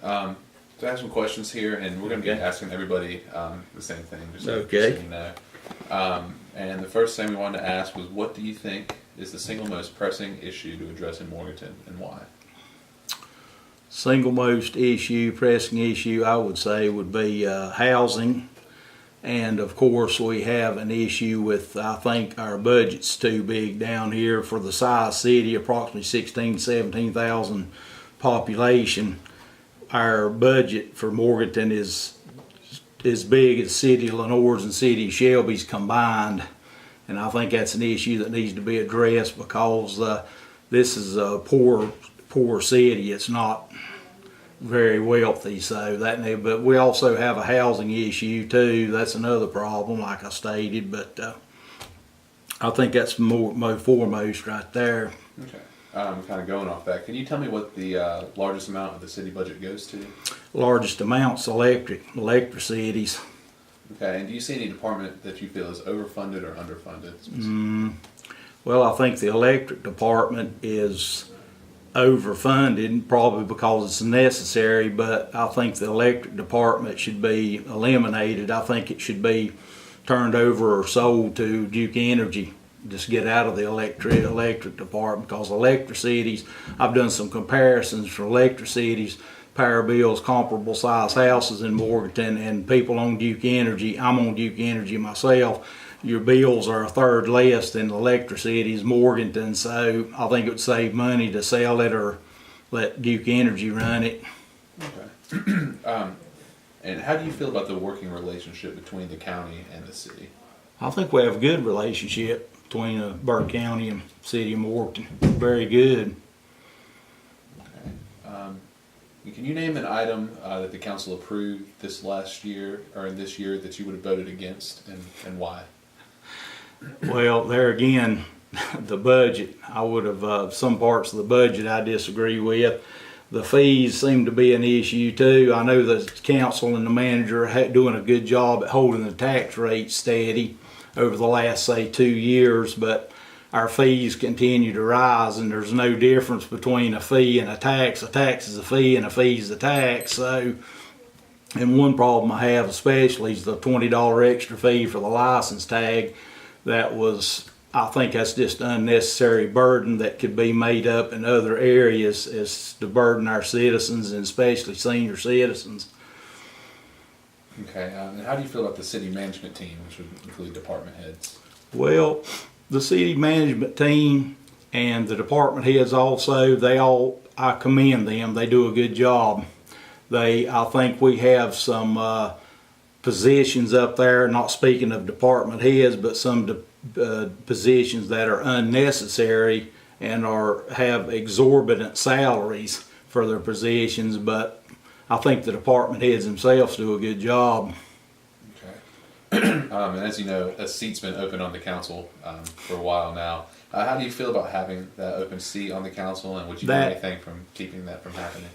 So I have some questions here, and we're going to be Okay. asking everybody the same thing, just Okay. so you know. And the first thing we wanted to ask was, what do you think is the single most pressing issue to address in Morganton, and why? Single most pressing issue, I would say, would be housing. And of course, we have an issue with, I think our budget's too big down here for the size city, approximately 16, 17,000 population. Our budget for Morganton is as big as City of Lenore's and City of Shelby's combined. And I think that's an issue that needs to be addressed because this is a poor city. It's not very wealthy, so that. But we also have a housing issue too. That's another problem, like I stated. But I think that's more foremost right there. Okay. Kind of going off that, can you tell me what the largest amount of the city budget goes to? Largest amounts electricities. Okay, and do you see any department that you feel is overfunded or underfunded? Well, I think the electric department is overfunded, probably because it's necessary, but I think the electric department should be eliminated. I think it should be turned over or sold to Duke Energy. Just get out of the electric department, because electricities, I've done some comparisons for electricities, power bills, comparable size houses in Morganton, and people on Duke Energy. I'm on Duke Energy myself. Your bills are a third less than electricity's Morganton, so I think it would save money to sell it or let Duke Energy run it. Okay. And how do you feel about the working relationship between the county and the city? I think we have a good relationship between Burke County and City of Morganton. Very good. Okay. Can you name an item that the council approved this last year or in this year that you would have voted against, and why? Well, there again, the budget, I would have, some parts of the budget I disagree with. The fees seem to be an issue too. I know the council and the manager are doing a good job at holding the tax rate steady over the last, say, 2 years, but our fees continue to rise, and there's no difference between a fee and a tax. A tax is a fee and a fee is a tax. So, and one problem I have especially is the $20 extra fee for the license tag. That was, I think that's just an unnecessary burden that could be made up in other areas as to burden our citizens, and especially senior citizens. Okay, and how do you feel about the city management team, which would include department heads? Well, the city management team and the department heads also, I commend them. They do a good job. I think we have some positions up there, not speaking of department heads, but some positions that are unnecessary and have exorbitant salaries for their positions, but I think the department heads themselves do a good job. Okay. And as you know, a seat's been open on the council for a while now. How do you feel about having that open seat on the council, and would you do anything from keeping that from happening?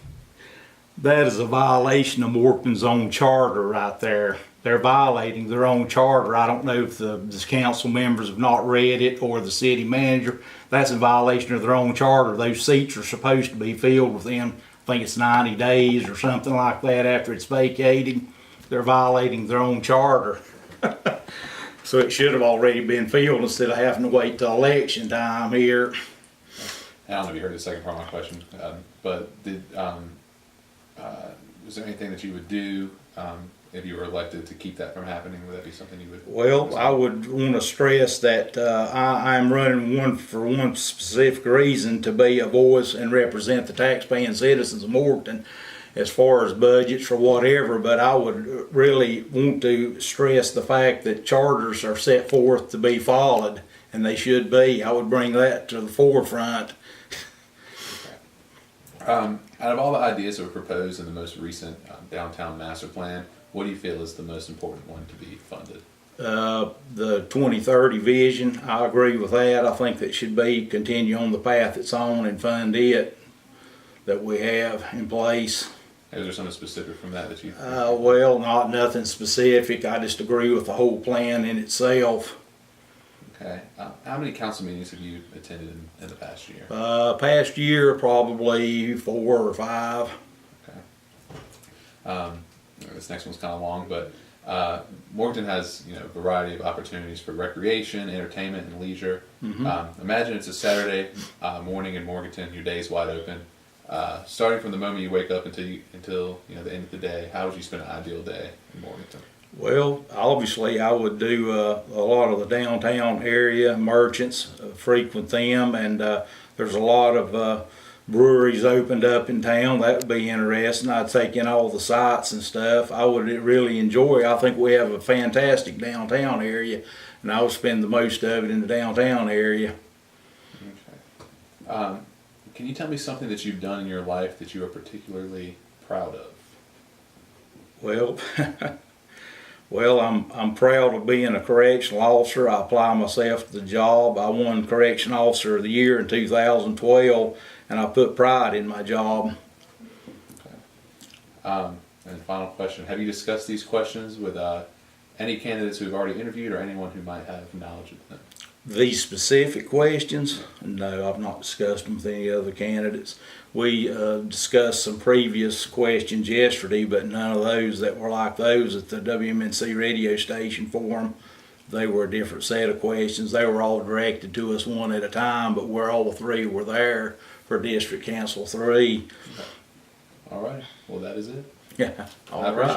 That is a violation of Morganton's own charter right there. They're violating their own charter. I don't know if the council members have not read it or the city manager. That's a violation of their own charter. Those seats are supposed to be filled within, I think it's 90 days or something like that after it's vacated. They're violating their own charter. So it should have already been filled instead of having to wait till election time here. I don't know if you heard the second part of my question, but was there anything that you would do if you were elected to keep that from happening? Would that be something you would? Well, I would want to stress that I'm running for one specific reason, to be a voice and represent the taxpaying citizens of Morganton as far as budgets or whatever, but I would really want to stress the fact that charters are set forth to be followed, and they should be. I would bring that to the forefront. Out of all the ideas that were proposed in the most recent downtown master plan, what do you feel is the most important one to be funded? The 2030 vision, I agree with that. I think that should be continue on the path it's on and fund it that we have in place. Is there something specific from that you? Well, nothing specific. I just agree with the whole plan in itself. Okay. How many council meetings have you attended in the past year? Past year, probably 4 or 5. Okay. This next one's kind of long, but Morganton has a variety of opportunities for recreation, entertainment, and leisure. Imagine it's a Saturday morning in Morganton. Your day's wide open. Starting from the moment you wake up until the end of the day, how would you spend an ideal day in Morganton? Well, obviously, I would do a lot of the downtown area merchants, frequent them, and there's a lot of breweries opened up in town. That would be interesting. I'd take in all the sights and stuff. I would really enjoy. I think we have a fantastic downtown area, and I would spend the most of it in the downtown area. Okay. Can you tell me something that you've done in your life that you are particularly proud of? Well. Well, I'm proud of being a correctional officer. I apply myself to the job. I won Correction Officer of the Year in 2012, and I put pride in my job. Okay. And final question: have you discussed these questions with any candidates who have already interviewed, or anyone who might have knowledge of them? These specific questions? No, I've not discussed them with any other candidates. We discussed some previous questions yesterday, but none of those that were like those at the WMNC radio station forum. They were a different set of questions. They were all directed to us one at a time, but we're all three were there for District Council 3. All right. Well, that is it. Yeah. All right.